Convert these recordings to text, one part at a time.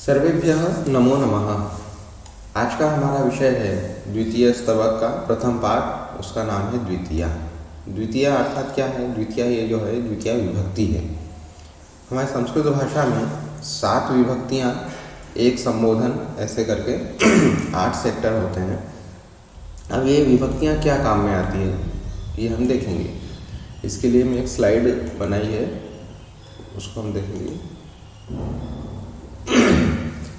सर्वेभ्यः नमो नमः। आज का हमारा विषय है द्वितीय स्तवक का प्रथम पाठ, उसका नाम है द्वितीया। द्वितीया अर्थात क्या है? द्वितीया ये जो है द्वितीया विभक्ति है। हमारे संस्कृत भाषा में 7 विभक्तियाँ, एक संबोधन, ऐसे करके 8 सेक्टर होते हैं। अब ये विभक्तियाँ क्या काम में आती है ये हम देखेंगे। इसके लिए मैं एक स्लाइड बनाई है, उसको हम देखेंगे।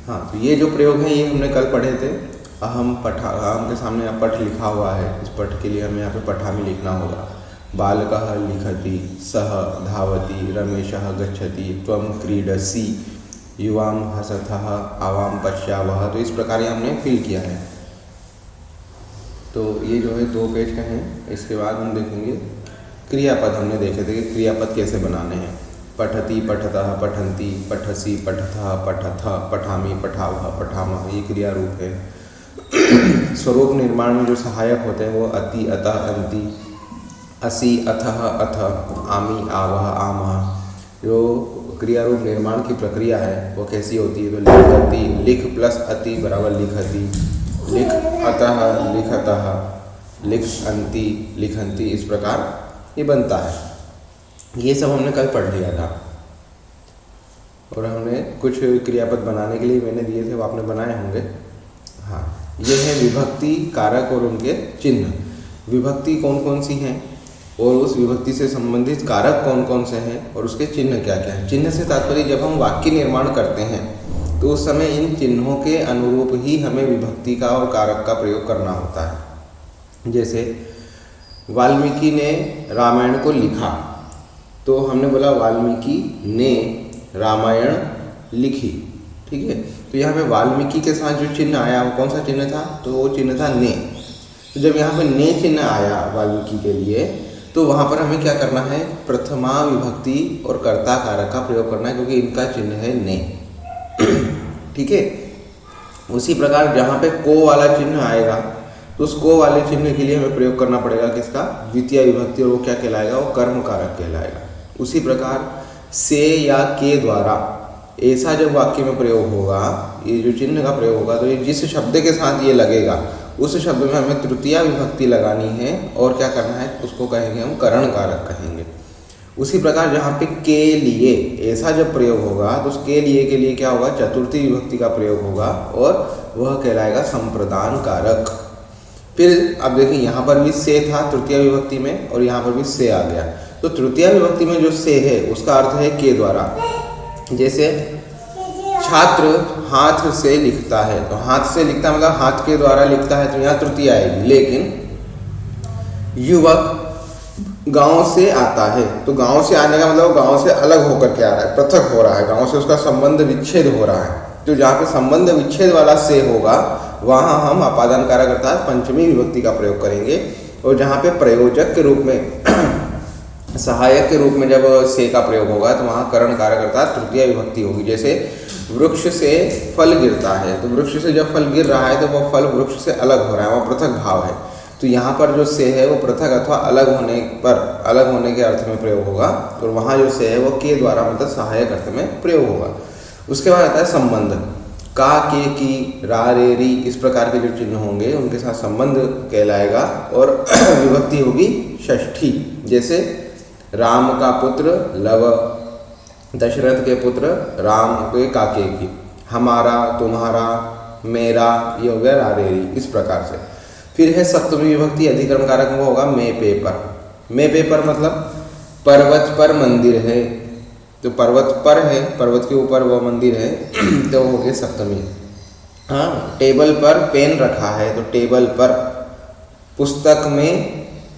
हाँ, तो ये जो प्रयोग है ये हमने कल पढ़े थे। अहम पठा, आपके सामने यहाँ पठ लिखा हुआ है। इस पठ के लिए हमें यहाँ पे पठामी लिखना होगा। बालकः लिखति, सः धावति, रमेशः गच्छति, त्वं क्रीडसि, युवां हसतः, आवां पश्यावः। तो इस प्रकार ये हमने फिल किया है। तो ये जो है 2 पेज का है। इसके बाद हम देखेंगे क्रियापद। हमने देखे थे कि क्रियापद कैसे बनाने हैं। पठति, पठतः, पठन्ति, पठसि, पठतः, पठथ, पठामि, पठावः, पठामः, ये क्रिया रूप है। स्वरूप निर्माण में जो सहायक होते हैं वो अति, अतः, अंति, असि, अथः, अथ, आमि, आवः, आमः। जो क्रिया रूप निर्माण की प्रक्रिया है वो कैसी होती है? तो लिखति, लिख प्लस अति बराबर लिखति, लिख अतः, लिखतः, लिख अंति, लिखन्ति, इस प्रकार ये बनता है। ये सब हमने कल पढ़ लिया था और हमने कुछ क्रियापद बनाने के लिए मैंने दिए थे, वो आपने बनाए होंगे। हाँ, ये है विभक्ति, कारक और उनके चिन्ह। विभक्ति कौन कौन सी हैं और उस विभक्ति से संबंधित कारक कौन कौन से हैं और उसके चिन्ह क्या क्या हैं। चिन्ह से तात्पर्य जब हम वाक्य निर्माण करते हैं तो उस समय इन चिन्हों के अनुरूप ही हमें विभक्ति का और कारक का प्रयोग करना होता है। जैसे वाल्मीकि ने रामायण को लिखा, तो हमने बोला वाल्मीकि ने रामायण लिखी। ठीक है, तो यहाँ पे वाल्मीकि के साथ जो चिन्ह आया वो कौन सा चिन्ह था? तो वो चिन्ह था ने। तो जब यहाँ पे ने चिन्ह आया वाल्मीकि के लिए, तो वहाँ पर हमें क्या करना है? प्रथमा विभक्ति और कर्ता कारक का प्रयोग करना है, क्योंकि इनका चिन्ह है ने। ठीक है, उसी प्रकार जहाँ पे को वाला चिन्ह आएगा तो उस को वाले चिन्ह के लिए हमें प्रयोग करना पड़ेगा किसका? द्वितीय विभक्ति, और वो क्या कहलाएगा? वो कर्म कारक कहलाएगा। उसी प्रकार से या के द्वारा ऐसा जब वाक्य में प्रयोग होगा, ये जो चिन्ह का प्रयोग होगा, तो ये जिस शब्द के साथ ये लगेगा उस शब्द में हमें तृतीया विभक्ति लगानी है और क्या करना है? उसको कहेंगे हम करण कारक कहेंगे। उसी प्रकार जहाँ पे के लिए ऐसा जब प्रयोग होगा तो उस के लिए के लिए क्या होगा? चतुर्थी विभक्ति का प्रयोग होगा और वह कहलाएगा संप्रदान कारक। फिर अब देखिए यहाँ पर भी से था तृतीय विभक्ति में और यहाँ पर भी से आ गया। तो तृतीय विभक्ति में जो से है उसका अर्थ है के द्वारा। जैसे छात्र हाथ से लिखता है, तो हाथ से लिखता मतलब हाथ के द्वारा लिखता है, तो यहाँ तृतीय आएगी। लेकिन युवक गांव से आता है, तो गांव से आने का मतलब गांव से अलग होकर के आ रहा है, पृथक हो रहा है, गांव से उसका संबंध विच्छेद हो रहा है। तो जहाँ पे संबंध विच्छेद वाला से होगा वहाँ हम अपादान कारक अर्थात पंचमी विभक्ति का प्रयोग करेंगे। और जहाँ पे प्रयोजक के रूप में सहायक के रूप में जब से का प्रयोग होगा तो वहाँ करण कारक अर्थात तृतीय विभक्ति होगी। जैसे वृक्ष से फल गिरता है, तो वृक्ष से जब फल गिर रहा है तो वह फल वृक्ष से अलग हो रहा है, वह पृथक भाव है। तो यहाँ पर जो से है वो पृथक अथवा अलग होने पर, अलग होने के अर्थ में प्रयोग होगा, और वहाँ जो से है वो के द्वारा मतलब सहायक अर्थ में प्रयोग होगा। उसके बाद आता है संबंध। का, के, की, रा, रे, री, इस प्रकार के जो चिन्ह होंगे उनके साथ संबंध कहलाएगा और विभक्ति होगी षष्ठी। जैसे राम का पुत्र लव, दशरथ के पुत्र राम के काके की, हमारा, तुम्हारा, मेरा, ये हो गया रा, रे, री, इस प्रकार से। फिर है सप्तमी विभक्ति, अधिकरण कारक वो होगा मे पे पर। मे पे पर मतलब पर्वत पर मंदिर है, तो पर्वत पर है, पर्वत के ऊपर वो मंदिर है, तो हो गया सप्तमी। हाँ, टेबल पर पेन रखा है, तो टेबल पर। पुस्तक में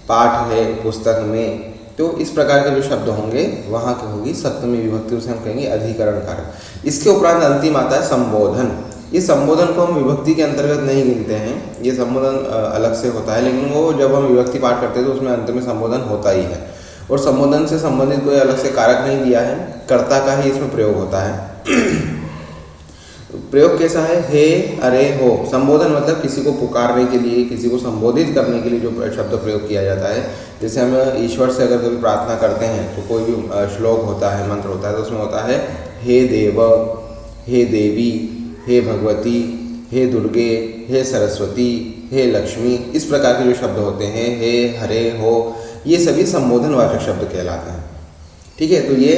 पाठ है, पुस्तक में। तो इस प्रकार के जो शब्द होंगे वहाँ की होगी सप्तमी विभक्ति, उसे हम कहेंगे अधिकरण कारक। इसके उपरांत अंतिम आता है संबोधन। ये संबोधन को हम विभक्ति के अंतर्गत नहीं गिनते हैं, ये संबोधन अलग से होता है, लेकिन वो जब हम विभक्ति पाठ करते हैं तो उसमें अंत में संबोधन होता ही है। और संबोधन से संबंधित कोई अलग से कारक नहीं दिया है, कर्ता का ही इसमें प्रयोग होता है। प्रयोग कैसा है? हे, अरे, हो। संबोधन मतलब किसी को पुकारने के लिए, किसी को संबोधित करने के लिए जो शब्द प्रयोग किया जाता है। जैसे हम ईश्वर से अगर कभी प्रार्थना करते हैं तो कोई भी श्लोक होता है, मंत्र होता है, तो उसमें होता है हे देव, हे देवी, हे भगवती, हे दुर्गे, हे सरस्वती, हे लक्ष्मी, इस प्रकार के जो शब्द होते हैं, हे, हरे, हो, ये सभी संबोधनवाचक शब्द कहलाते हैं। ठीक है, तो ये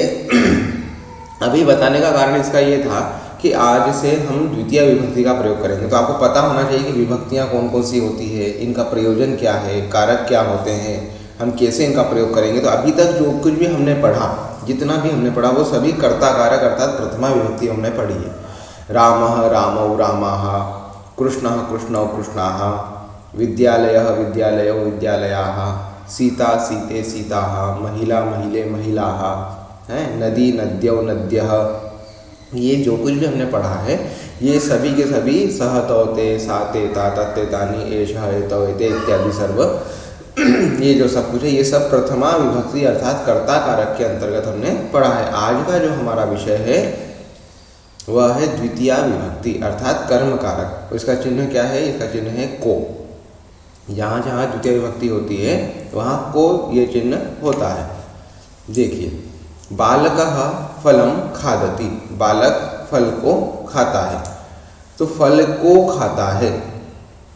अभी बताने का कारण इसका ये था कि आज से हम द्वितीय विभक्ति का प्रयोग करेंगे। तो आपको पता होना चाहिए कि विभक्तियाँ कौन कौन सी होती है, इनका प्रयोजन क्या है, कारक क्या होते हैं, हम कैसे इनका प्रयोग करेंगे। तो अभी तक जो कुछ भी हमने पढ़ा, जितना भी हमने पढ़ा, वो सभी कर्ता कारक अर्थात प्रथमा विभक्ति हमने पढ़ी है। रामः रामौ रामाः, कृष्णः कृष्णौ कृष्णाः, विद्यालयः विद्यालयौ विद्यालयाः, सीता सीते सीताः, महिला महिले महिलाः, हैं, नदी नद्यौ नद्यः, ये जो कुछ भी हमने पढ़ा है ये सभी के सभी सह तौते साते ता तत्ते तानि एषः एतौ एते इत्यादि सर्व ये जो सब कुछ है ये सब प्रथमा विभक्ति अर्थात कर्ता कारक के अंतर्गत हमने पढ़ा है। आज का जो हमारा विषय है वह है द्वितीया विभक्ति अर्थात कर्म कारक। इसका चिन्ह क्या है? इसका चिन्ह है को। जहाँ जहाँ द्वितीय विभक्ति होती है वहाँ को ये चिन्ह होता है। देखिए, बालकः फलम खादति, बालक फल को खाता है, तो फल को खाता है।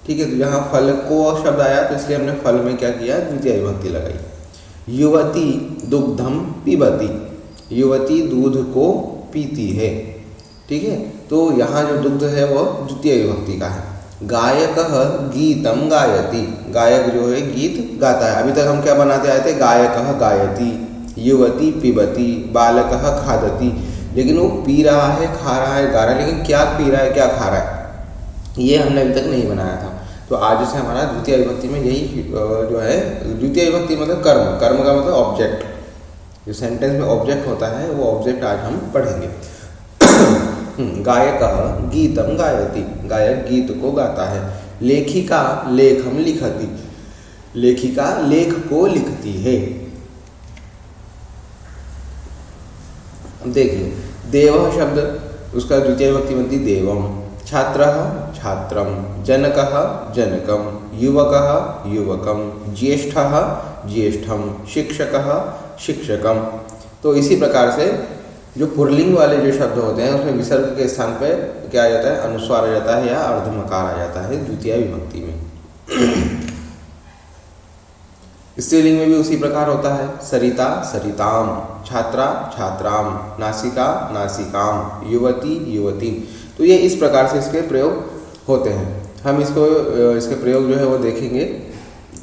ठीक है, तो यहाँ फल को शब्द आया तो इसलिए हमने फल में क्या किया? द्वितीय विभक्ति लगाई। युवती दुग्धम पिबती, युवती दूध को पीती है। ठीक है, तो यहाँ जो दुग्ध है वह द्वितीय विभक्ति का है। गायकः गीतम गायति, गायक जो है गीत गाता है। अभी तक हम क्या बनाते आए थे? गायकः गायति, युवती पिबती, बालकः खादति, लेकिन वो पी रहा है, खा रहा है, गा रहा है, लेकिन क्या पी रहा है, क्या खा रहा है, ये हमने अभी तक नहीं बनाया था। तो आज से हमारा द्वितीय विभक्ति में यही जो है, द्वितीय विभक्ति मतलब कर्म, कर्म का मतलब ऑब्जेक्ट, जो सेंटेंस में ऑब्जेक्ट होता है वो ऑब्जेक्ट आज हम पढ़ेंगे। गायकः गीतम गायति, गायक गीत को गाता है। लेखिका लेखम लिखति, लेखिका लेख को लिखती है। देखिए, देवः शब्द उसका द्वितीय विभक्ति बनती देवम। छात्रः छात्रम, जनकः जनकम, युवकः युवकम, ज्येष्ठः ज्येष्ठम, शिक्षकः शिक्षकम। तो इसी प्रकार से जो पुल्लिंग वाले जो शब्द होते हैं उसमें विसर्ग के स्थान पे क्या आ जाता है? अनुस्वार आ जाता है या अर्धमकार आ जाता है द्वितीय विभक्ति में। स्त्रीलिंग में भी उसी प्रकार होता है। सरिता सरिताम, छात्रा छात्राम, नासिका नासिकाम, युवती युवती। तो ये इस प्रकार से इसके प्रयोग होते हैं। हम इसको इसके प्रयोग जो है वो देखेंगे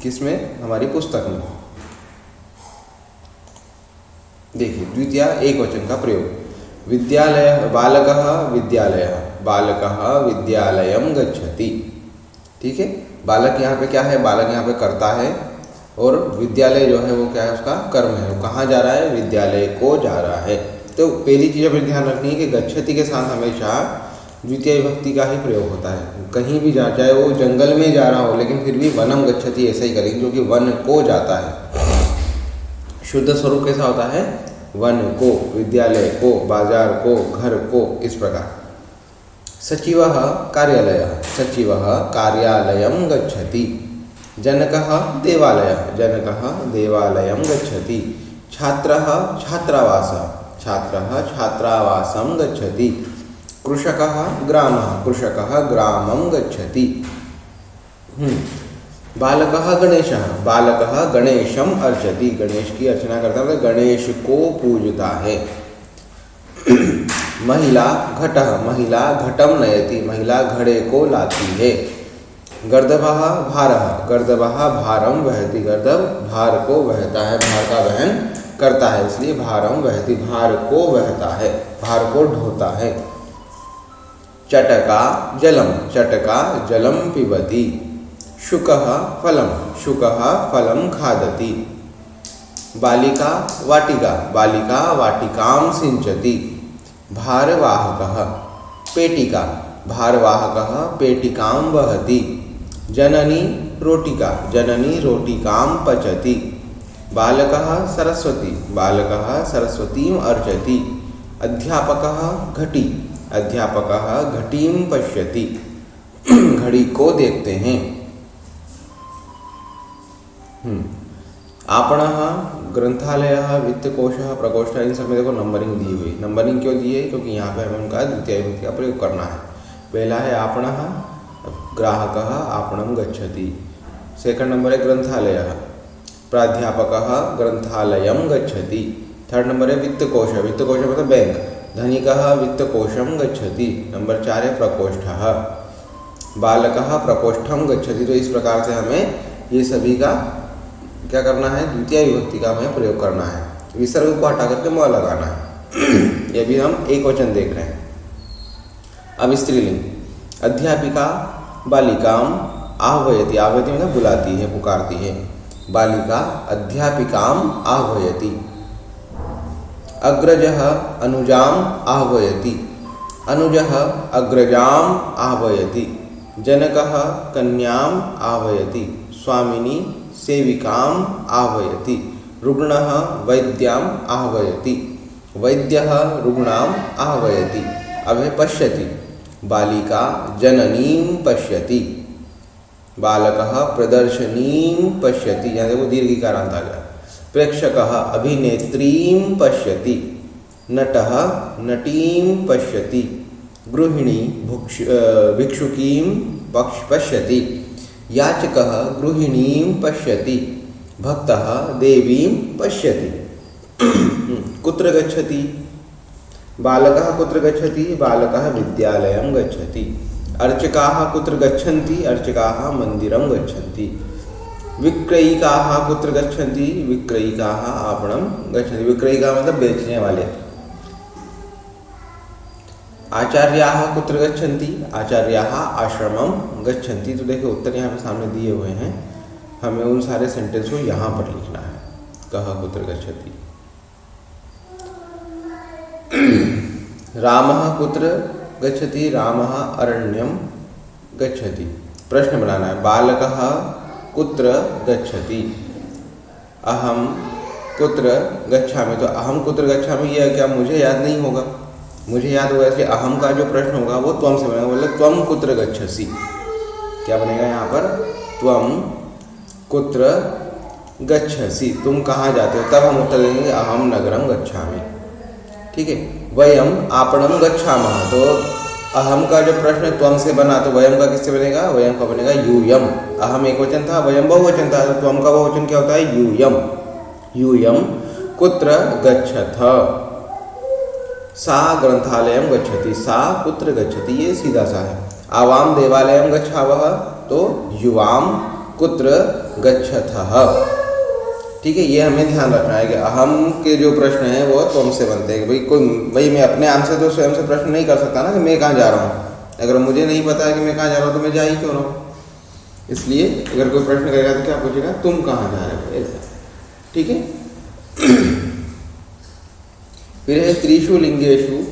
किसमें? हमारी पुस्तक में। देखिए, द्वितीय एक वचन का प्रयोग। विद्यालय, बालकः विद्यालयः, बालकः विद्यालयम गच्छति। ठीक है, बालक यहाँ पे क्या है? बालक यहाँ पे करता है और विद्यालय जो है वो क्या है? उसका कर्म है। वो कहाँ जा रहा है? विद्यालय को जा रहा है। तो पहली चीज़ हमें ध्यान रखनी है कि गच्छति के साथ हमेशा द्वितीय विभक्ति का ही प्रयोग होता है। कहीं भी जा, चाहे वो जंगल में जा रहा हो, लेकिन फिर भी वनम गच्छति ऐसा ही करेंगे क्योंकि वन को जाता है। शुद्ध स्वरूप कैसा होता है? वन को, विद्यालय को, बाजार को, घर को, इस प्रकार। सचिवः कार्यालयः, सचिवः कार्यालयं गच्छति। जनकः देवालयः, जनकः देवालयं गच्छति। छात्रः छात्रावासः, छात्रः छात्रावासं गच्छति। कृषकः ग्रामः, कृषकः ग्रामं गच्छति। बालकः गणेशः, बालकः गणेशम अर्चति, गणेश की अर्चना करता है, गणेश को पूजता है। महिला घटः, महिला घटम नयति, महिला घड़े को लाती है। गर्दभः भारः, गर्दभः भारम वहति, गर्दभ भार को वहता है, भार का वहन करता है, इसलिए भारम वहति, भार को वहता है, भार को ढोता है। चटका जलम, चटका जलम पिबति। शुकः फलम, शुकः फलम खादति। बालिका वाटिका, बालिका वाटिकां सिंचति। भारवाहकः पेटिका, भारवाहकः पेटिकां वहति। जननी रोटिका, जननी रोटिकां पचति। बालकः सरस्वती, बालकः सरस्वतीं अर्चति। अध्यापकः घटी, अध्यापकः घटीं पश्यति, घड़ी को देखते हैं। आपणः ग्रंथालयः वित्तकोशः प्रकोष्ठः, इन सब में देखो नंबरिंग दी हुई। नंबरिंग क्यों दी है? क्योंकि यहाँ पे हमें उनका द्वितीय विभक्ति का प्रयोग करना है। पहला है आपणः, ग्राहकः आपणं गच्छति। सेकंड नंबर है ग्रंथालयः, प्राध्यापकः ग्रंथालयं गच्छति। थर्ड नंबर है वित्तकोश, वित्तकोश मतलब बैंक, धनिकः वित्तकोशं गच्छति। नंबर 4 है प्रकोष्ठः, बालकः प्रकोष्ठं गच्छति। तो इस प्रकार से हमें ये सभी का क्या करना है, द्वितीय विभक्ति का हमें प्रयोग करना है। विसर्ग को हटा करके म लगाना है। ये भी हम एक वचन देख रहे हैं। अब स्त्रीलिंग, अध्यापिका बालिकाम आह्वयति, आह्वयति मतलब बुलाती है, पुकारती है। बालिका अध्यापिकाम आह्वयति। अग्रजः अनुजाम आह्वयति, अनुजः अग्रजाम आह्वयति। जनकः कन्याम आह्वयति, स्वामिनी सेविकाम आह्वयति। रुग्णः वैद्याम आह्वयति, वैद्यः रुग्णाम आह्वयति। अब है पश्यति, बालिका जननीं पश्यति, बालकः प्रदर्शनीं पश्यति, यहाँ देखो दीर्घिकारांत आ गया। प्रेक्षकः अभिनेत्रीं पश्यति, नटः नटीं पश्यति, गृहिणी भिक्षुकीं पश्यति, याचकः गृहिणीं पश्यति, भक्तः देवीं पश्यति। कुत्र गच्छति, बालकः कुत्र गच्छति, बालकः विद्यालयं गच्छति। अर्चकाः कुत्र गच्छन्ति, अर्चकाः मन्दिरं गच्छन्ति। विक्रयिकाः कुत्र गच्छन्ति, विक्रयिकाः आपणं गच्छन्ति। विक्रयिका मतलब बेचने वाले। आचार्याः कुत्र गच्छन्ति, आचार्याः आश्रमं गच्छन्ति। तो देखिए उत्तर यहाँ पे सामने दिए हुए हैं, हमें उन सारे सेंटेंस को यहाँ पर लिखना है। कः कुत्र गच्छति, रामः कुत्र गच्छति, रामः अरण्यं गच्छति। प्रश्न बनाना है, बालकः कुत्र गच्छति, अहम कुत्र गच्छामि। तो अहम कुत्र गच्छामि यह क्या मुझे याद नहीं होगा, मुझे याद होगा, इसलिए अहम का जो प्रश्न होगा वो त्वम से बनेगा। बोले त्वम कुत्र गच्छसि, क्या बनेगा यहाँ पर, त्वम कुत्र गच्छसि, तुम कहाँ जाते हो। तब हम उत्तर देंगे अहम नगरम गच्छामि। ठीक है। वयम आपणम गच्छामः, तो अहम का जो प्रश्न त्वम से बना, तो वयम का किससे बनेगा, वयम का बनेगा यूयम। अहम एक वचन था, वयम बहुवचन था, तो त्वम का बहुवचन क्या होता है, यूयम। यूयम कुत्र गच्छथ, सा ग्रंथालयं गच्छति, सा कुत्र गच्छति, ये सीधा सा है। आवाम देवालयं गच्छावः, तो युवाम कुत्र गच्छथः। ठीक है, ये हमें ध्यान रखना है कि अहम के जो प्रश्न हैं वो त्वम से बनते हैं। भाई मैं अपने आम से तो स्वयं से प्रश्न नहीं कर सकता ना कि मैं कहाँ जा रहा हूँ। अगर मुझे नहीं पता है कि मैं कहाँ जा रहा हूँ तो मैं जा ही क्यों रहा हूँ। इसलिए अगर कोई प्रश्न करेगा तो क्या पूछेगा, तुम कहाँ जा रहे हो, ऐसा। ठीक है। फिर है त्रिषु लिंगेषु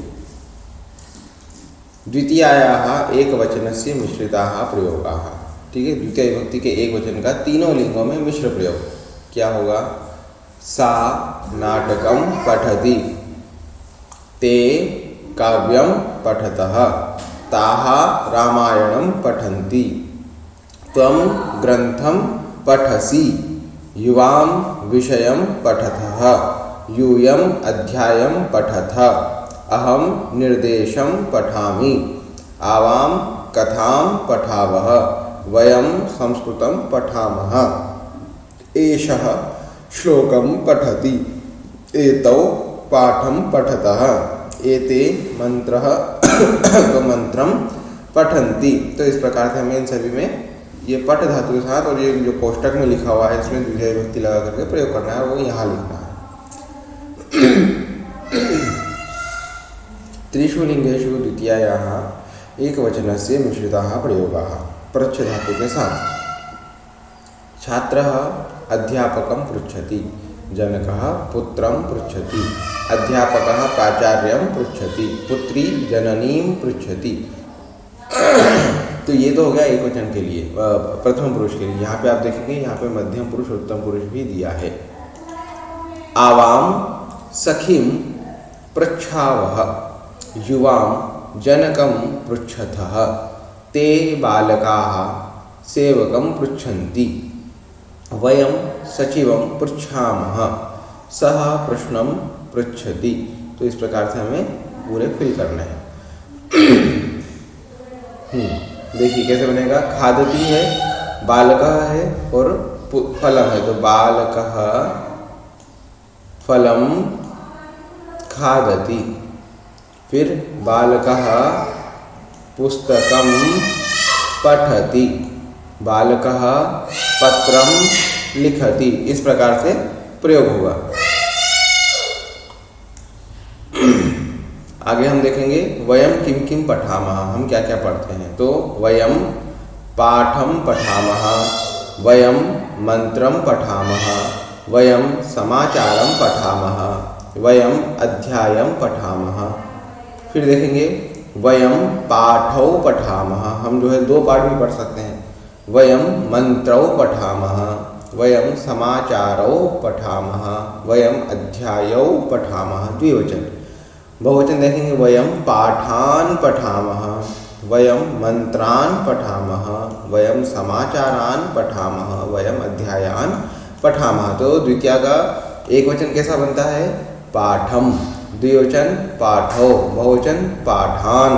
द्वितीयायाः एकवचनस्य मिश्रिताः प्रयोगाः। ठीक है, द्वितीय विभक्ति के एक वचन का तीनों लिंगों में मिश्र प्रयोग क्या होगा, सा नाटकं पठति, ते काव्यं पठतः, ताः रामायणं पठन्ति, त्वं ग्रन्थं पठसि, युवां विषयं पठतः, यूयम् अध्यायं पठथ, अहं निर्देशं पठामि, आवां कथां पठावः, वयं संस्कृतं पठामः, एषः श्लोकं पठति, एतौ पाठं पठतः, एते मंत्रं पठन्ति। तो इस प्रकार से हमें इन सभी में ये पठ धातु के साथ और ये जो कोष्टक में लिखा हुआ है इसमें द्वितीय विभक्ति लगा करके प्रयोग करना है, वो यहाँ लिखना है। त्रिषु लिंगेषु द्वितीयायाः एकवचनस्य मिश्रिताः प्रयोगाः। प्रच्छ धातु के साथ। छात्रः अध्यापकं पृच्छति, जनकः पुत्रं पृच्छति, अध्यापकः प्राचार्यं पृच्छति, पुत्री जननीं पृच्छति। तो ये तो हो गया एक वचन के लिए, प्रथम पुरुष के लिए। यहाँ पे आप देखेंगे, यहाँ पे मध्यम पुरुष उत्तम पुरुष भी दिया है। आवाम सखीं पृच्छावः, युवां जनकं पृच्छथः, ते बालकाः सेवकं पृच्छन्ति, वयं सचिवं पृच्छामः, सः प्रश्नं पृच्छति। तो इस प्रकार से हमें पूरे फिल करने हैं। देखिए कैसे बनेगा। खादती है, बालकः है और फलम है, तो बालकः फलम खादति। फिर बालकः पुस्तकं पठति, बालकः पत्रं लिखति। इस प्रकार से प्रयोग होगा। आगे हम देखेंगे वयम किम किम पठामः, हम क्या क्या पढ़ते हैं। तो वयम पाठम पठामः, वयम मंत्रम पठामः, वयम समाचारम पठामः, वयम अध्यायम पठामः। फिर देखेंगे वयम पाठौ पठामः, हम जो है 2 पाठ भी पढ़ सकते हैं। वयम मंत्रौ पठामः, वयम समाचारौ पठामः, वयम अध्यायौ पठामः। द्विवचन। बहुवचन देखेंगे वयम पाठान पठामः, वयम मंत्रान पठामः, वयम समाचारान पठामः, वयम अध्यायान पठामः। तो द्वितीया का एक वचन कैसा बनता है? पाठम। द्विवचन पाठौ, बहुवचन पाठान।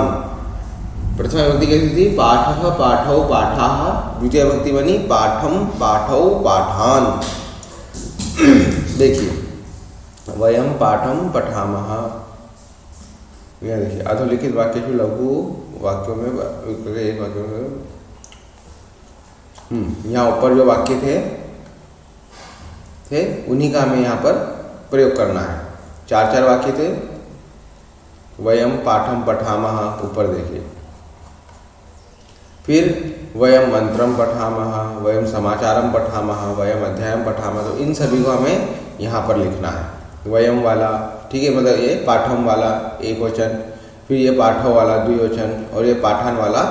प्रथमा विभक्ति कैसी थी? पाठः पाठौ पाठाः। द्वितीय विभक्ति बनी पाठम पाठौ पाठान। देखिए वयम पाठम पठामः, यह देखिए अधोलिखित वाक्य जो लघु वाक्यों में एक वाक्य में यहाँ ऊपर जो वाक्य थे उन्हीं का हमें यहाँ पर प्रयोग करना है। 4 वाक्य थे। वयम पाठम पठामः, ऊपर देखिए। फिर वयम मंत्रम पठामः, वयम समाचारम पठामः, वयम अध्यायम पठामः। तो इन सभी को हमें यहाँ पर लिखना है। वयम वाला, ठीक है, मतलब ये पाठम वाला एक वचन, फिर ये पाठव वाला द्विवचन और ये पाठान वाला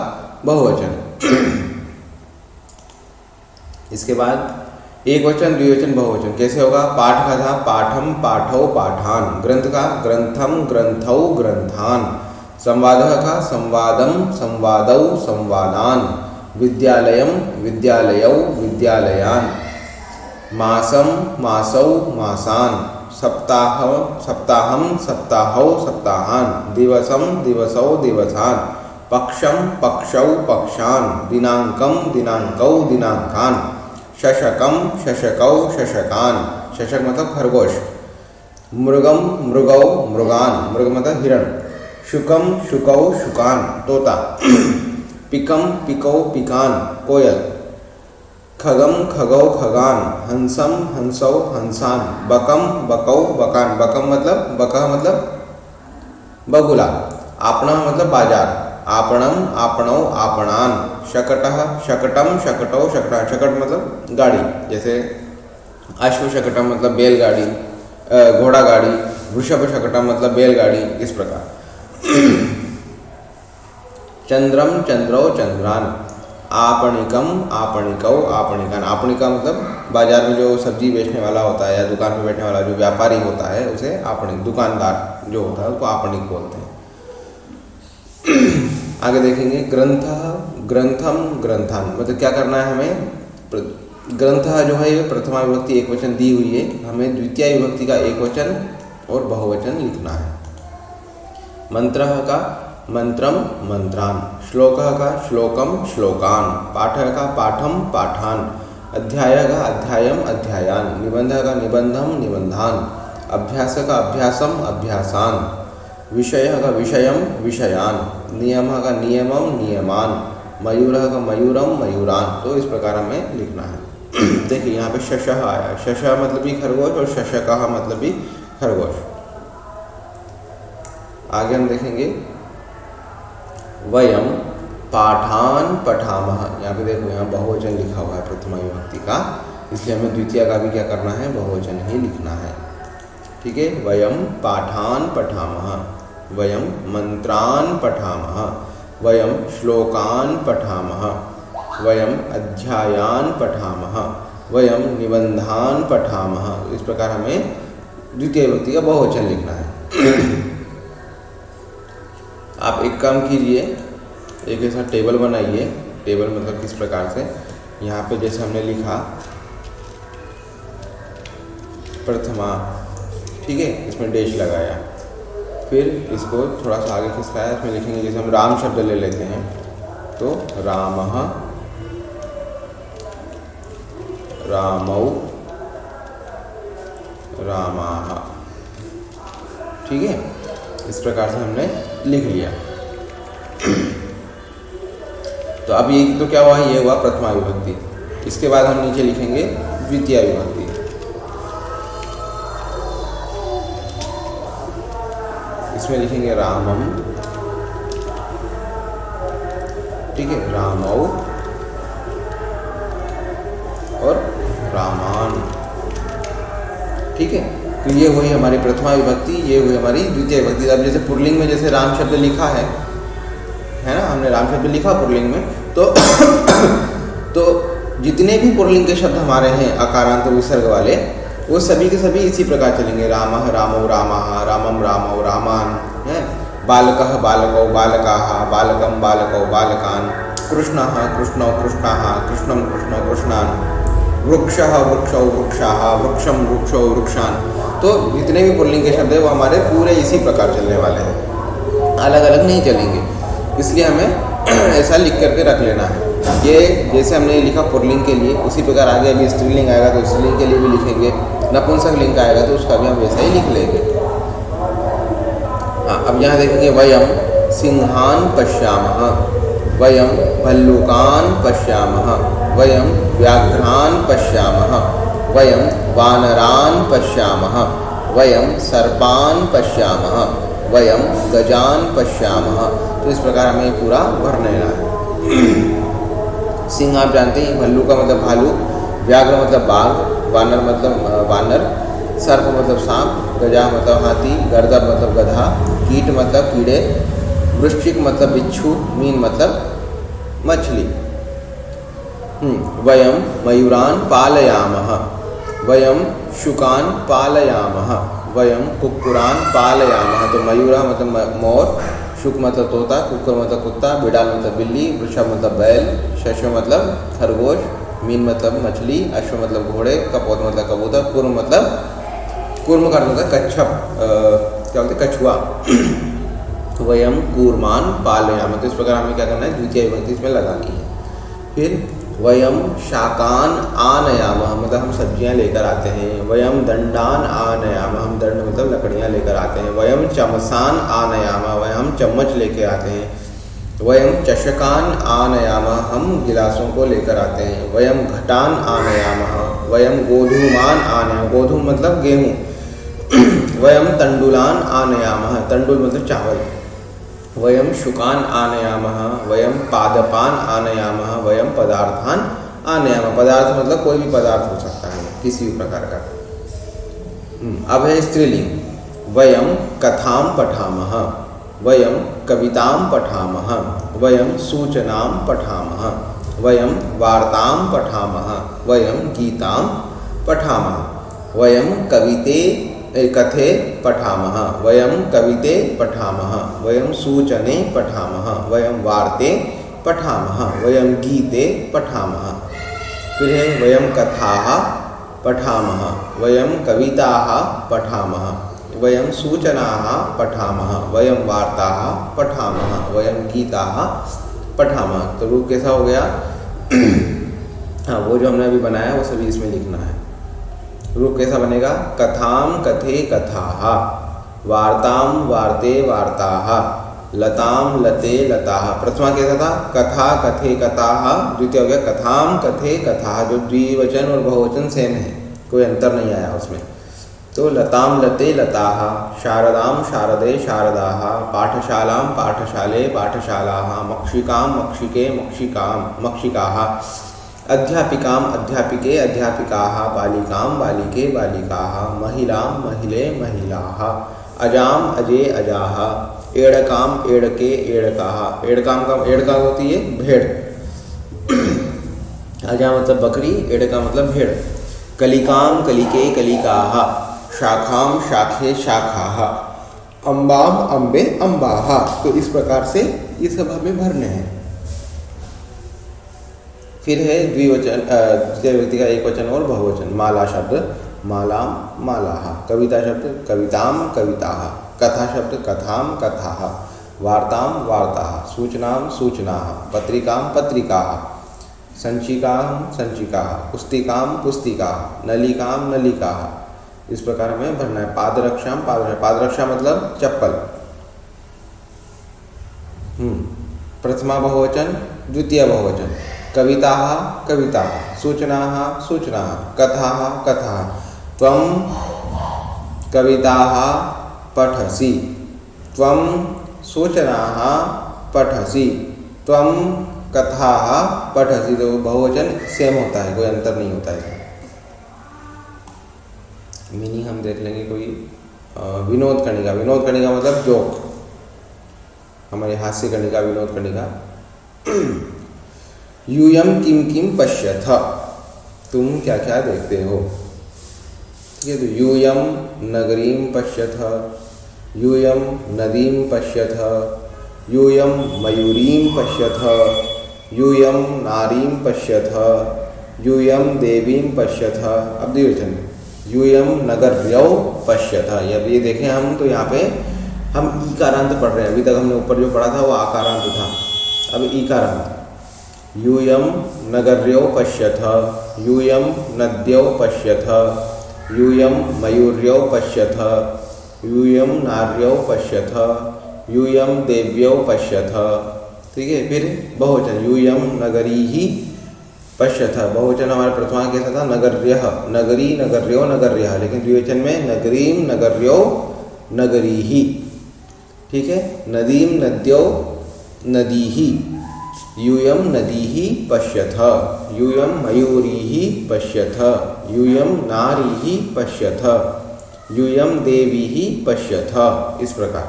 बहुवचन। इसके बाद एक वचन द्विवचन बहुवचन कैसे होगा? पाठ का था पाठम पाठौ पाठान, ग्रंथ का ग्रंथम ग्रंथौ ग्रंथान, संवादः का संवादम संवादौ संवादान, विद्यालयम विद्यालयौ विद्यालयान, मासम मासौ मासान, सप्ताह सप्ताहम सप्ताहौ सप्ताहान, दिवसम दिवसौ दिवसान, पक्षम पक्षौ पक्षान, दिनांकम दिनांकौ दिनांकान, शशकम शशकौ शशकान, शशक मतलब खरगोश, मृगम मृगौ मृगान, मृग मतलब हिरण, शुकम शुकौ शुकान, तोता, पिकम पिकौ पिकान, कोयल, खगम खगौ खगान, हंसम हंसौ हंसान, बकम बकौ बकान, बकम मतलब बकह मतलब बगुला, आपणः मतलब बाजार, आपणम आपणौ आपणान, शकटः शकटम शकटौ शकटान, शकट मतलब गाड़ी, जैसे अश्व शकटम मतलब बैलगाड़ी, घोड़ा गाड़ी, वृषभ शकटम मतलब बैलगाड़ी। इस प्रकार चंद्रम चंद्रौ चंद्रान, आपणिकम आपणिकौ आपणिकान, आपणिका मतलब बाजार में जो सब्जी बेचने वाला होता है या दुकान में बैठने वाला जो व्यापारी होता है उसे आपणिक, दुकानदार जो होता है उसको आपणिक बोलते हैं। आगे देखेंगे ग्रंथ ग्रंथम ग्रंथान, मतलब क्या करना है हमें? ग्रंथ जो है ये प्रथमा विभक्ति एक वचन दी हुई है, हमें द्वितीय विभक्ति का एक वचन और बहुवचन लिखना है। मंत्रः का मंत्रम मंत्रान, श्लोकः का श्लोकम श्लोकान, पाठः का पाठम पाठान, अध्यायः का अध्यायम अध्यायान, निबंधः का निबंधम निबंधान, अभ्यासः का अभ्यासम अभ्यासान, विषयः का विषयम विषयान, नियमः का नियमम नियमान, मयूरः का मयूरम मयूरान। तो इस प्रकार हमें लिखना है। देखिए यहाँ पे शशः आया, शशः मतलब भी खरगोश और शशकः मतलब भी खरगोश। आगे हम देखेंगे वयम पाठान पठामः, यहाँ पे देखो यहाँ बहुवचन लिखा हुआ है प्रथमा विभक्ति का, इसलिए हमें द्वितीय का भी क्या करना है? बहुवचन ही लिखना है। ठीक है, वयम पाठान पठामः, वयम मंत्रान पठामः, वयम श्लोकान पठामः, वयम अध्यायान पठामः, वयम निबंधान पठामः। इस प्रकार हमें द्वितीय विभक्ति का बहुवचन लिखना है। आप एक काम कीजिए, एक ऐसा टेबल बनाइए। टेबल मतलब किस प्रकार से, यहाँ पे जैसे हमने लिखा प्रथमा, ठीक है, इसमें डैश लगाया, फिर इसको थोड़ा सा आगे खिसकाया, इसमें लिखेंगे जैसे हम राम शब्द ले लेते हैं, तो रामः, रामौ, रामाः। ठीक है, इस प्रकार से हमने लिख लिया। तो अब ये तो क्या हुआ, ये हुआ प्रथमा विभक्ति। इसके बाद हम नीचे लिखेंगे द्वितीय विभक्ति। इसमें लिखेंगे रामम, ठीक है, रामौ और रामान। ठीक है, तो ये हुई हमारी प्रथमा विभक्ति, ये हुई हमारी द्वितीय विभक्ति। अब जैसे पुल्लिंग में जैसे राम शब्द लिखा है ना, हमने राम शब्द लिखा पुल्लिंग में, तो जितने भी पुल्लिंग के शब्द हमारे हैं अकारांत विसर्ग वाले, वो सभी के सभी इसी प्रकार चलेंगे। रामः, रामौ, रामाः, रामम, रामौ, रामान है। बालकः, बालकौ, बालकाः, बालकं, बालकौ, बालकान्, कृष्णः, कृष्णौ, कृष्णाः, कृष्णं, कृष्णौ, कृष्णान्, वृक्षः, वृक्षौ, वृक्षाः, वृक्षं, वृक्षौ, वृक्षान्। तो जितने भी पुल्लिंग के शब्द हैं वो हमारे पूरे इसी प्रकार चलने वाले हैं, अलग अलग नहीं चलेंगे। इसलिए हमें ऐसा लिख करके रख लेना है। ये जैसे हमने लिखा पुल्लिंग के लिए, उसी प्रकार आगे अभी स्त्रीलिंग आएगा तो स्त्रीलिंग के लिए भी लिखेंगे, नपुंसक लिंग आएगा तो उसका भी हम वैसा ही लिख लेंगे। हाँ, अब यहाँ देखेंगे वयम सिंहान पश्यामः, वयम भल्लुकान पश्यामः, वयम व्याघ्रान पश्यामः, वयम वानरान पश्यामः, वयम सर्पान पश्यामः, वयम गजान पश्यामः। तो इस प्रकार हमें पूरा भर लेना है। सिंह आप जानते हैं, भल्लू का मतलब भालू, व्याघ्र मतलब बाघ, वानर मतलब वानर, सर्प मतलब सांप, गजा मतलब हाथी, गर्दभ मतलब गधा, कीट मतलब कीड़े, वृश्चिक मतलब बिच्छू, मीन मतलब मछली। वयम मयूरान पालयामः, वयम शुकान पालयामः, वयम कुक्कुरान पालयामः। तो मयूरा मतलब मोर, शुक मतलब तोता, कुक्कुर मतलब कुत्ता, बिडाल मतलब बिल्ली, वृषभ मतलब बैल, शश्व मतलब खरगोश, मीन मतलब मछली, अश्व मतलब घोड़े, कपोत मतलब कबूतर, कुर्म मतलब कुर्म का मतलब कच्छप, क्या बोलते कछुआ। वयम कूर्मान पालयामः। तो इस प्रकार हमें क्या करना है, द्वितीय विभक्ति इसमें लगानी है। फिर वयम शाकान आनयामः, मतलब हम सब्जियां लेकर आते हैं। वयम दंडान आनयामः, हम दंड मतलब लकड़ियां लेकर आते हैं। वयम चमसान आनयामः, वह हम चम्मच लेकर आते हैं। वयम चषकान आनयामः, हम गिलासों को लेकर आते हैं। वयम घटान आनयामः, वयम गोधूमान आनयामः, गोधूम मतलब गेहूँ। वयम तंडुलान आनयामः, तंडुल मतलब चावल। वयम शुकान आनयामः, वयम पादपान आनयामः, वयम पदार्थान आनयामः। पदार्थ मतलब कोई भी पदार्थ हो सकता है, किसी भी प्रकार का। अब है स्त्रीलिंग। वयम कथां पठामः, वयम कवितां पठामः, वयम सूचनां पठामः, वयम वार्तां पठामः, वयम गीतां पठामः, वयम कथे पठामः, वयम कविते पठामः, वयम सूचने पठामः, वयम वार्ते पठामः, वयम गीते पठामः। फिर है वयम कथाः पठामः, वयम कविताः पठामः, वयम सूचनाः पठामः, वयम वार्ताः पठामः, वयम गीताः पठामः। तो रूप कैसा हो गया? हाँ, वो जो हमने अभी बनाया वो सभी इसमें लिखना है। रूप कैसा बनेगा? कथाम कथे कथाः, वार्ताम वार्ते वार्ताः, लताम लते लताः। प्रथमा कैसा था? कथा कथे कथाः। द्वितीय हो गया कथाम कथे कथाः, जो द्विवचन और बहुवचन सेम है, कोई अंतर नहीं आया उसमें। तो लताम लते लताः, शारदाम शारदे शारदाः, पाठशालां पाठशाले पाठशालाः, मक्षिकां मक्षिके मक्षिकाः, अध्यापिकां अध्यापिके अध्यापिकाः, बालिकां बालिके बालिकाः, महिलां महिले महिलाः, अजाम अजे अजाः, एड़काम एड़के एड़काः। एड़का होती है भेड़, अजा मतलब बकरी, एड़का मतलब भेड़। कलिकाम कलिके कलिकाः, शाखाम शाखे शाखाः, अम्बाम अम्बे अम्बाः। तो इस प्रकार से ये सब हमें भरने हैं। फिर है द्विवचन, द्वितीय व्यक्ति का एक वचन और बहुवचन। माला शब्द मालाम मालाः, कविता शब्द कविताम कविताः, कथा शब्द कथाम कथाः, वार्तां वार्ताः, सूचनां सूचनाः, पत्रिकां पत्रिकाः, संचिकां संचिकाः, पुस्तिकां पुस्तिकाः, नलिकां नलिकाः। इस प्रकार हमें भरना है। पादरक्षां पादरक्षा, पादरक्षा मतलब चप्पल। प्रथमा बहुवचन द्वितीय बहुवचन। कविताः कविताः, सूचनाः सूचनाः, कथाः कथाः। त्वं कविताः पठसि, त्वं सूचनाः पठसि, त्वं कथाः पठसि। तो बहुवचन सेम होता है, कोई अंतर नहीं होता है। मीनिंग हम देख लेंगे। कोई विनोद कणिका, विनोद कणिका मतलब जोक, हमारे हास्य कणिका, विनोद कणिका। यूयम किम किम पश्यथ, तुम क्या क्या देखते हो। ठीक है, तो यूयम नगरीं पश्यथ, यूयम नदीं पश्यथ, यूयम मयूरीं पश्यथ, यूयम नारीं पश्यथ, यूयम देवीं पश्यथ। अब द्विवचन, यूयम नगर्यौ पश्यथ। अब ये देखें हम, तो यहाँ पे हम ईकारांत पढ़ रहे हैं। अभी तक हमने ऊपर जो पढ़ा था वो आकारांत था, अब ईकारांत। यूयम नगर्यो पश्यथ, यूयम नद्यो पश्यथ, यूयम मयूर्यो पश्यथ, यूयम नार्यो पश्यथ, यूयम देव्यो पश्यथ। ठीक है, फिर बहुवचन यूयम नगरीः पश्यथ। बहुवचन हमारे प्रथमा कैसा था, नगर्यः, नगरी नगर्यो नगर्यः, लेकिन द्विवचन में नगरीं नगर्यो नगरीः। ठीक है, नदीं नद्यो नदीः, यूयम नदीः पश्यथ, यूयम मयूरीः पश्यथ, यूयम नारीः पश्यथ, यूयम देवीः पश्यथ। इस प्रकार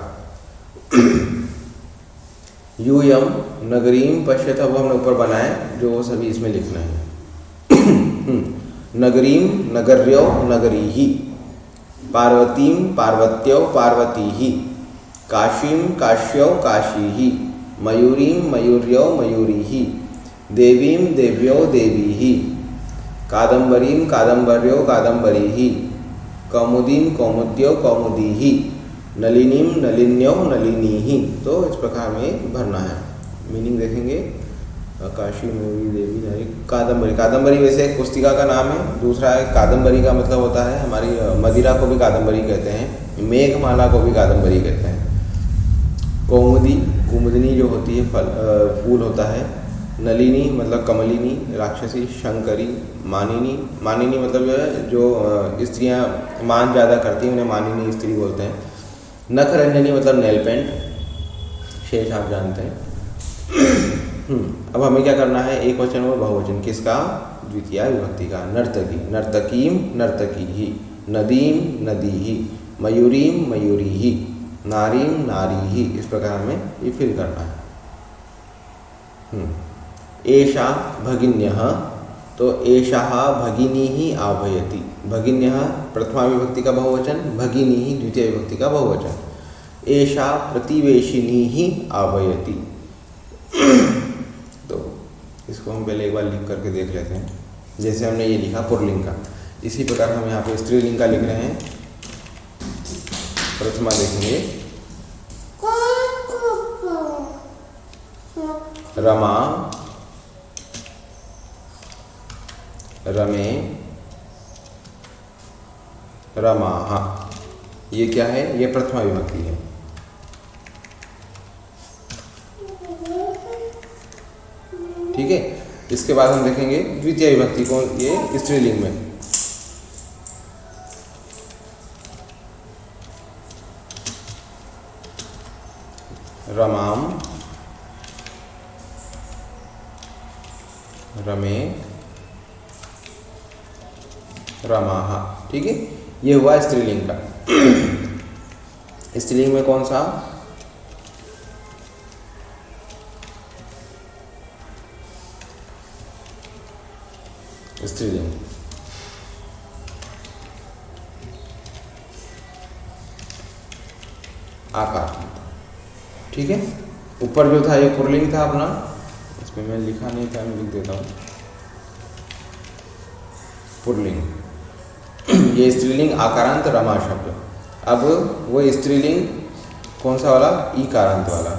यूयम नगरीं पश्यथ, अब हमने ऊपर बनाए जो सभी इसमें लिखना है। नगरीं नगर्यो नगरीः, पार्वतीं पार्वत्यो पार्वतीः, काशीं काश्यो काशीः, मयूरीं मयूर्यो मयूरीः, देवीं देव्यो देवीः, कादम्बरीं कादम्बर्यो कादम्बरीः, कौमुदीं कौमुद्यो कौमुदीः, नलिनीं नलिन्यो नलिनीः। तो इस प्रकार में भरना है। मीनिंग देखेंगे, काशी मयूरी देवी नारी। कादम्बरी, कादम्बरी वैसे एक पुस्तिका का नाम है। दूसरा है कादम्बरी का मतलब होता है हमारी मदिरा को भी कादम्बरी कहते हैं, मेघमाला को भी कादम्बरी कहते हैं। कौमुदी, कुमुदनी जो होती है फल फूल होता है। नलिनी मतलब कमलिनी राक्षसी। शंकरी, मानिनी, मानिनी मतलब जो स्त्रियां मान ज़्यादा करती हैं उन्हें मानिनी स्त्री बोलते हैं। नखरंजनी मतलब नेल पेंट, शेष आप जानते हैं। अब हमें क्या करना है, एक वचन और बहुवचन किसका, द्वितीय विभक्ति का। नर्तकी नर्तकीं नर्तकीः, नदीं नदीः, मयूरीं मयूरीः, नारीं नारीः। इस प्रकार हमें ये फिल करना है। एषा भगिन्यः, तो एषः भगिनीः आह्वयति। भगिन्यः प्रथमा विभक्ति का बहुवचन, भगिनीः द्वितीय विभक्ति का बहुवचन। एषा प्रतिवेशिनीः आह्वयति। तो इसको हम पहले एक बार लिख करके देख लेते हैं। जैसे हमने ये लिखा पुल्लिंग का, इसी प्रकार हम यहाँ पे स्त्रीलिंग का लिख रहे हैं। प्रथमा देखेंगे, रमा रमे रमाः। ये क्या है, ये प्रथमा विभक्ति है। ठीक है, इसके बाद हम देखेंगे द्वितीय विभक्ति को, ये स्त्रीलिंग में। रमाम रमे रमाः। ठीक है, ये हुआ स्त्रीलिंग का। स्त्रीलिंग में कौन सा, स्त्रीलिंग। आकार। ठीक है, ऊपर जो था ये पुल्लिंग था अपना, इसमें मैं लिखा नहीं था, मैं लिख देता हूँ पुल्लिंग। ये स्त्रीलिंग आकारांत रमा शब्द। अब वो स्त्रीलिंग कौन सा वाला? ई कारांत वाला।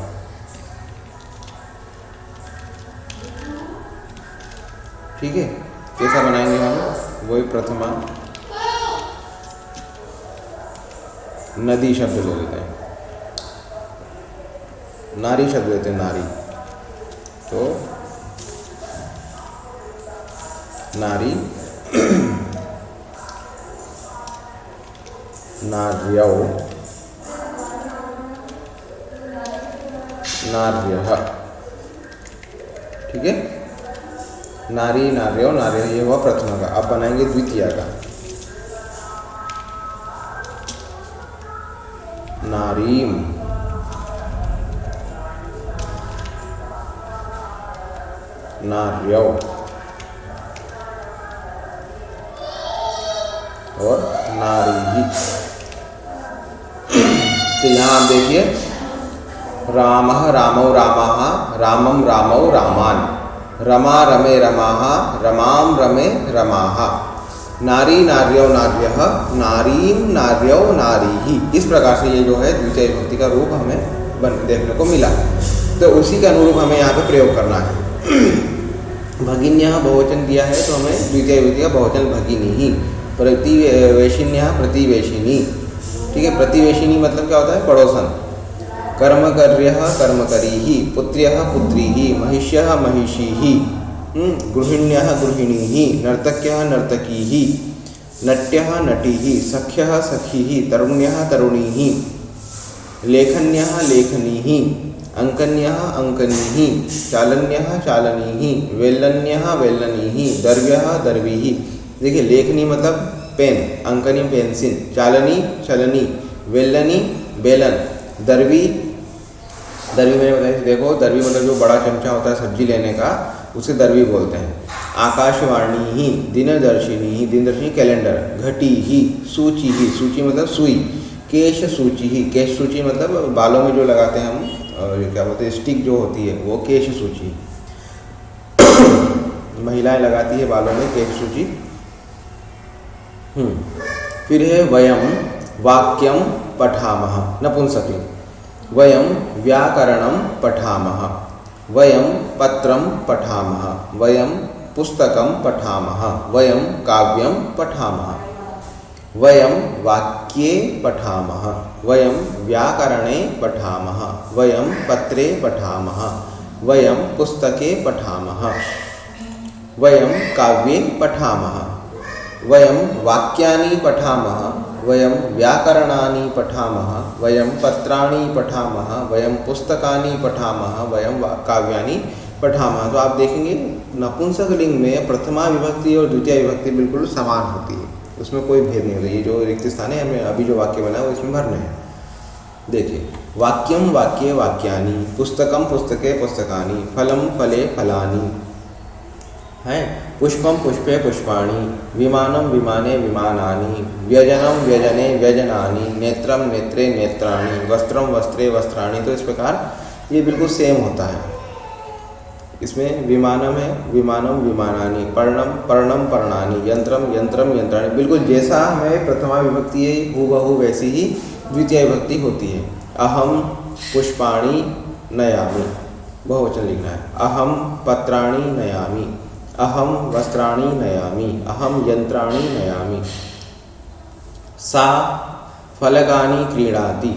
ठीक है, कैसा बनाएंगे हम? वही प्रथमा नदी शब्द ले लेते हैं, नारी शब्द लेते हैं, नारी। तो नारी नार्यौ नार्यः। ठीक है, नारी नार्यौ नार्यः, ये हुआ प्रथमा का। अब बनाएंगे द्वितीय का। नारीम नार्यौ और नारी। तो यहाँ आप देखिए, रामः रामौ रामाः, रामं रामौ रामान, रमा रमे रमाः, रमां रमे रमाः, नारी नार्यौ नार्यः, नारीं नार्यौ नारीः। इस प्रकार से ये जो है द्वितीय विभक्ति का रूप हमें देखने को मिला। तो उसी के अनुरूप हमें यहाँ पे प्रयोग करना है। भगिन्यः बहुवचन दिया है तो हमें द्वितीय विभक्ति का बहुवचन भगिनी, प्रतिवेशिन्यः प्रतिवेशिनी। ठीक है, प्रतिवेशिनी मतलब क्या होता है? पड़ोसन। कर्मकर्यः कर्मकरीः, पुत्र्यः पुत्रीः, महिष्यः महिषीः, गृहिण्यः गृहिणीः, नर्तक्यः नर्तकीः, नट्यः नटीः, सख्यः सखीः, तरुण्यः तरुणीः, लेखन्यः लेखनीः, अंकन्यः अंकनीः, चालन्यः चालनीः, वेल्लन्यः वेल्लनीः, दर्व्यः दर्वीः। देखिए, लेखनी मतलब पेन, अंकनी पेंसिल, चालनी चलनी, वेल्लनी बेलन, दर्वी दर्वी मैंने बताया। देखो, दर्वी मतलब जो बड़ा चमचा होता है सब्जी लेने का, उसे दर्वी बोलते हैं। आकाशवाणी ही, दिनदर्शिनी ही, दिनदर्शिनी कैलेंडर, घटी ही, सूची ही, सूची मतलब सुई, केश सूची ही, केश सूची मतलब बालों में जो लगाते हैं हम, और क्या बोलते हैं, स्टिक जो होती है वो केश सूची। महिलाएं लगाती है बालों में केश सूची। फिर है वयम वाक्यम पठामः, नपुंसकलिंग। वयम व्याकरणं पठामः, वयम पत्रं पठामः, वयम पुस्तकं पठामः, वयम काव्यं पठामः, वयम वाक्ये पठामः, वयम व्याकरणे पठामः, वयम पत्रे पठामः, वयम पुस्तके पठामः, वयम काव्ये पठामः, वयम वाक्यानि पठामः, वयम व्याकरणानि पठामः, वयम पत्राणि पठामः, वयम पुस्तकानि पठामः, वयम काव्यानि पठामः। तो आप देखेंगे नपुंसकलिंग में प्रथमा विभक्ति और द्वितीय विभक्ति बिल्कुल समान होती है, उसमें कोई भेद नहीं होता। ये जो रिक्त स्थान है, हमें अभी जो वाक्य बना है वो इसमें भरने हैं। देखिए, वाक्यम वाक्ये वाक्यानि, पुस्तकम पुस्तके पुस्तकानि, फलम फले फलानि, हैं, पुष्पम पुष्पे पुष्पाणि, विमानम विमाने विमानानि, व्यजनम व्यजने व्यजनानि, नेत्रम नेत्रे नेत्राणि, वस्त्रम वस्त्रे वस्त्राणि। तो इस प्रकार ये बिल्कुल सेम होता है। इसमें विमानम है, विमानम विमानानि, पर्णम पर्णम पर्णानि, यंत्रम यंत्रम यंत्राणि। बिल्कुल जैसा हमें प्रथमा विभक्ति है हूबहू वैसी ही द्वितीय विभक्ति होती है। अहम पुष्पाणि नयामि, बहुवचन लिखना है। अहम पत्राणि नयामि, अहम वस्त्राणि नयामि, अहम यंत्राणि नयामि। सा फलकानि क्रीणाति,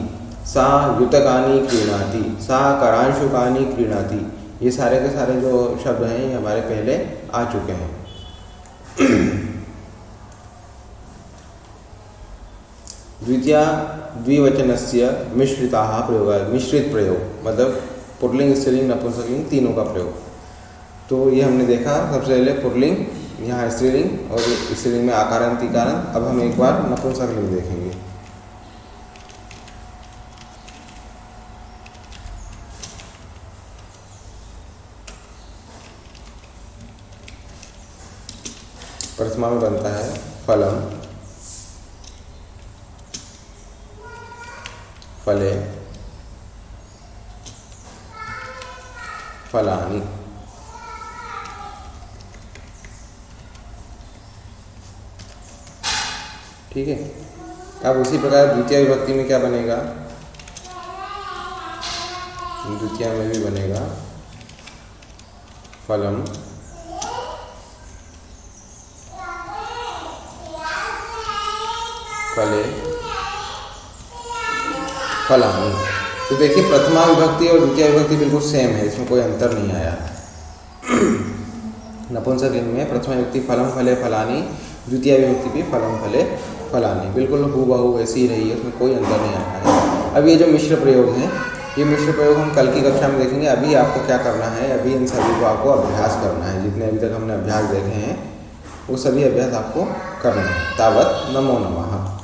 सा युतकानि क्रीणाति, सा करांशुकानि क्रीणाति। ये सारे के सारे जो शब्द हैं ये हमारे पहले आ चुके हैं। द्वितीय द्विवचनस्य मिश्रिताः प्रयोगाः, मिश्रित प्रयोग मतलब पुल्लिंग स्त्रीलिंग नपुंसकलिंग तीनों का प्रयोग। तो ये हमने देखा सबसे पहले पुल्लिंग, यहाँ स्त्रीलिंग और स्त्रीलिंग में आकारांत इकारांत। अब हम एक बार नपुंसकलिंग देखेंगे। प्रथमा में बनता है फलम, फले, फलानि। ठीक है। अब उसी प्रकार द्वितीय विभक्ति में क्या बनेगा? द्वितीया में भी बनेगा फलम फले फलानि। तो देखिए प्रथमा विभक्ति और द्वितीय विभक्ति बिल्कुल सेम है, इसमें कोई अंतर नहीं आया। नपुंसकलिंग में प्रथमा विभक्ति फलम फले फलानि, द्वितीय विभक्ति भी फलम फले फलानि, बिल्कुल हूबहू वैसी ही रही है, उसमें कोई अंतर नहीं आया है। अब ये जो मिश्र प्रयोग हैं, ये मिश्र प्रयोग हम कल की कक्षा में देखेंगे। अभी आपको क्या करना है, अभी इन सभी को आपको अभ्यास करना है। जितने अभी तक हमने अभ्यास देखे हैं वो सभी अभ्यास आपको करना है। तावत नमो नमः।